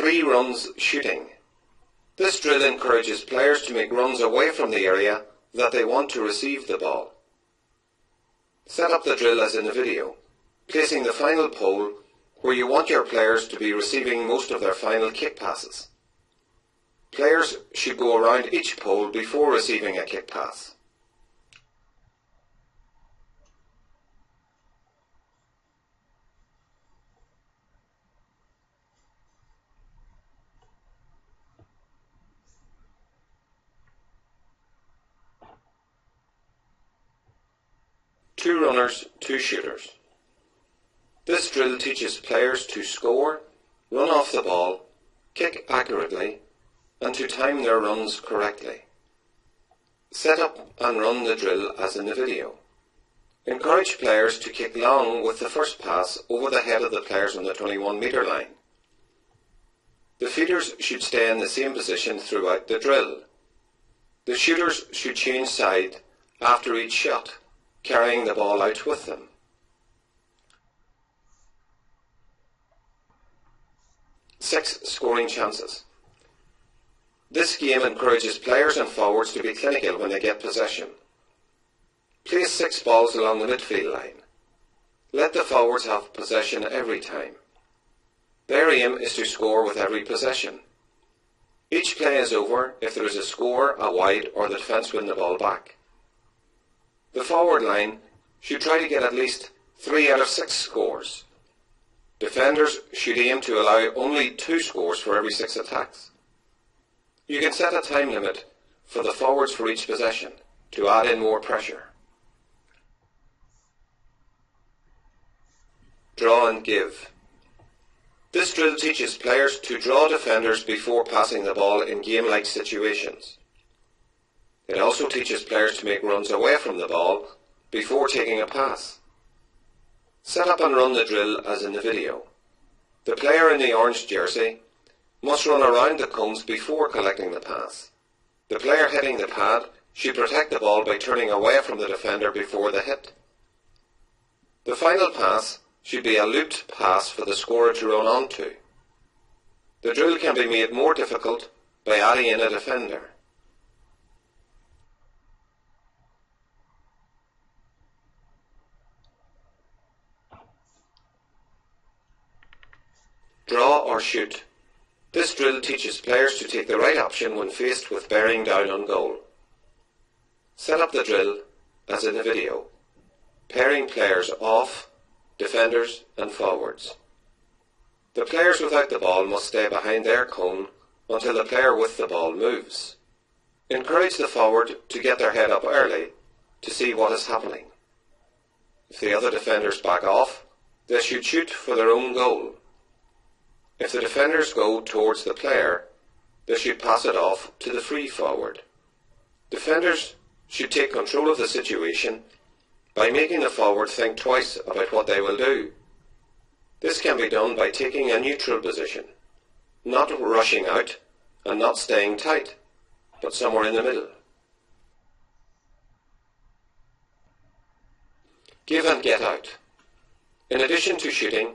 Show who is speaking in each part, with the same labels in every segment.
Speaker 1: 3 runs shooting. This drill encourages players to make runs away from the area that they want to receive the ball. Set up the drill as in the video, placing the final pole where you want your players to be receiving most of their final kick passes. Players should go around each pole before receiving a kick pass. Two runners, two shooters. This drill teaches players to score, run off the ball, kick accurately, and to time their runs correctly. Set up and run the drill as in the video. Encourage players to kick long with the first pass over the head of the players on the 21-metre line. The feeders should stay in the same position throughout the drill. The shooters should change side after each shot, carrying the ball out with them. Six scoring chances. This game encourages players and forwards to be clinical when they get possession. Place 6 balls along the midfield line. Let the forwards have possession every time. Their aim is to score with every possession. Each play is over if there is a score, a wide, or the defence win the ball back. The forward line should try to get at least 3 out of 6 scores. Defenders should aim to allow only 2 scores for every 6 attacks. You can set a time limit for the forwards for each possession to add in more pressure. Draw and give. This drill teaches players to draw defenders before passing the ball in game-like situations. It also teaches players to make runs away from the ball before taking a pass. Set up and run the drill as in the video. The player in the orange jersey must run around the cones before collecting the pass. The player hitting the pad should protect the ball by turning away from the defender before the hit. The final pass should be a looped pass for the scorer to run onto. The drill can be made more difficult by adding in a defender. Draw or shoot. This drill teaches players to take the right option when faced with bearing down on goal. Set up the drill as in the video, pairing players off, defenders and forwards. The players without the ball must stay behind their cone until the player with the ball moves. Encourage the forward to get their head up early to see what is happening. If the other defenders back off, they should shoot for their own goal. If the defenders go towards the player, they should pass it off to the free forward. Defenders should take control of the situation by making the forward think twice about what they will do. This can be done by taking a neutral position, not rushing out and not staying tight, but somewhere in the middle. Give and get out. In addition to shooting,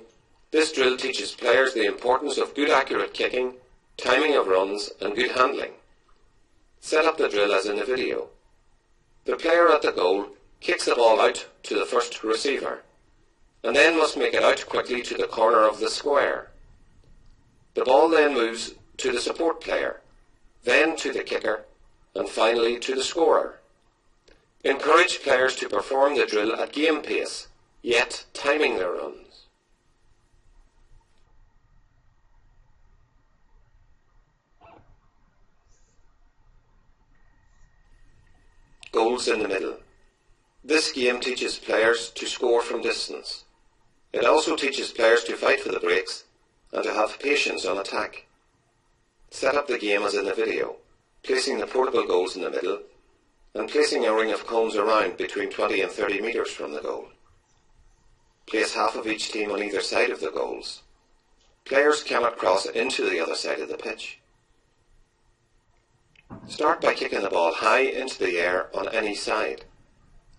Speaker 1: this drill teaches players the importance of good accurate kicking, timing of runs and good handling. Set up the drill as in the video. The player at the goal kicks the ball out to the first receiver, and then must make it out quickly to the corner of the square. The ball then moves to the support player, then to the kicker, and finally to the scorer. Encourage players to perform the drill at game pace, yet timing their runs. Goals in the middle. This game teaches players to score from distance. It also teaches players to fight for the breaks and to have patience on attack. Set up the game as in the video, placing the portable goals in the middle and placing a ring of cones around between 20 and 30 metres from the goal. Place half of each team on either side of the goals. Players cannot cross into the other side of the pitch. Start by kicking the ball high into the air on any side.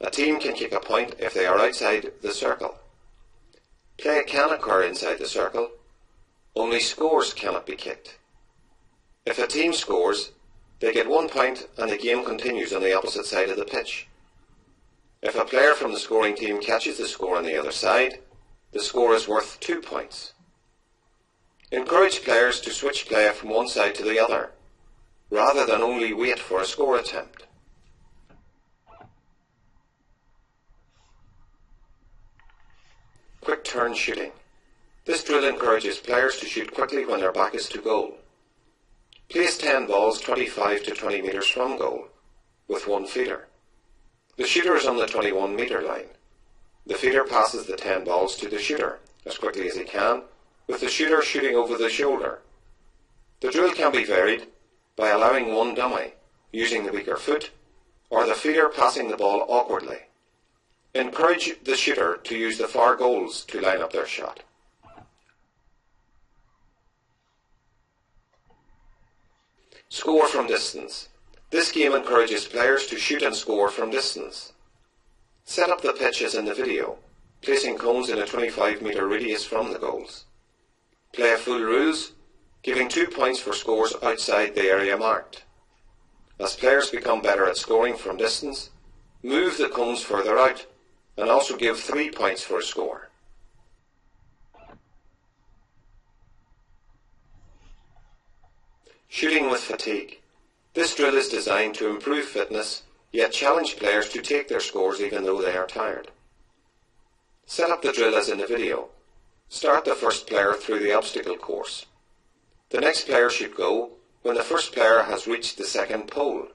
Speaker 1: A team can kick a point if they are outside the circle. Play can occur inside the circle, Only scores cannot be kicked. If a team scores, they get 1 point and the game continues on the opposite side of the pitch. If a player from the scoring team catches the score on the other side, the score is worth 2 points. Encourage players to switch play from one side to the other, rather than only wait for a score attempt. Quick turn shooting. This drill encourages players to shoot quickly when their back is to goal. Place 10 balls 25 to 20 metres from goal, with one feeder. The shooter is on the 21-metre line. The feeder passes the 10 balls to the shooter as quickly as he can, with the shooter shooting over the shoulder. The drill can be varied by allowing one dummy, using the weaker foot, or the feeder passing the ball awkwardly. Encourage the shooter to use the far goals to line up their shot. Score from distance. This game encourages players to shoot and score from distance. Set up the pitch as in the video, placing cones in a 25-metre radius from the goals. Play full rules, giving 2 points for scores outside the area marked. As players become better at scoring from distance, move the cones further out and also give 3 points for a score. Shooting with fatigue. This drill is designed to improve fitness, yet challenge players to take their scores even though they are tired. Set up the drill as in the video. Start the first player through the obstacle course. The next player should go when the first player has reached the second pole.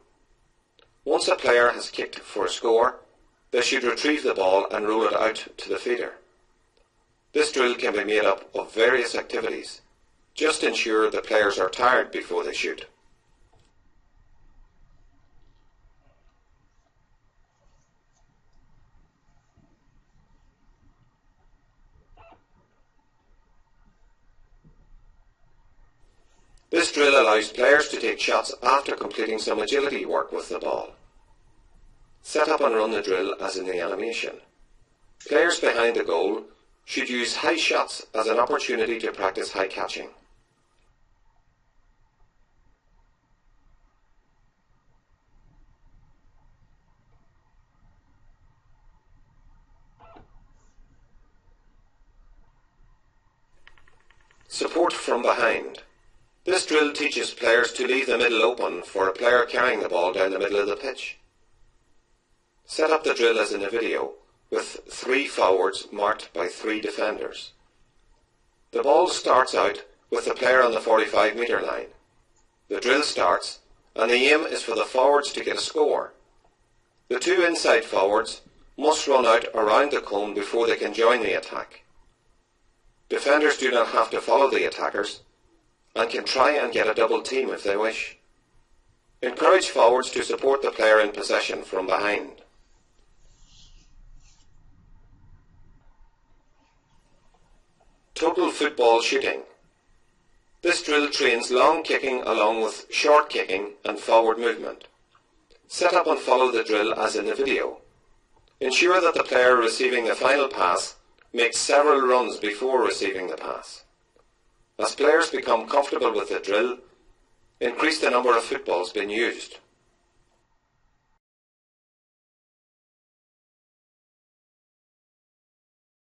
Speaker 1: Once a player has kicked for a score, they should retrieve the ball and roll it out to the feeder. This drill can be made up of various activities. Just ensure the players are tired before they shoot. This drill allows players to take shots after completing some agility work with the ball. Set up and run the drill as in the animation. Players behind the goal should use high shots as an opportunity to practice high catching. Support from behind. This drill teaches players to leave the middle open for a player carrying the ball down the middle of the pitch. Set up the drill as in the video, with 3 forwards marked by 3 defenders. The ball starts out with the player on the 45-metre line. The drill starts, and the aim is for the forwards to get a score. The 2 inside forwards must run out around the cone before they can join the attack. Defenders do not have to follow the attackers and can try and get a double team if they wish. Encourage forwards to support the player in possession from behind. Total football shooting. This drill trains long kicking along with short kicking and forward movement. Set up and follow the drill as in the video. Ensure that the player receiving the final pass makes several runs before receiving the pass. As players become comfortable with the drill, increase the number of footballs being used.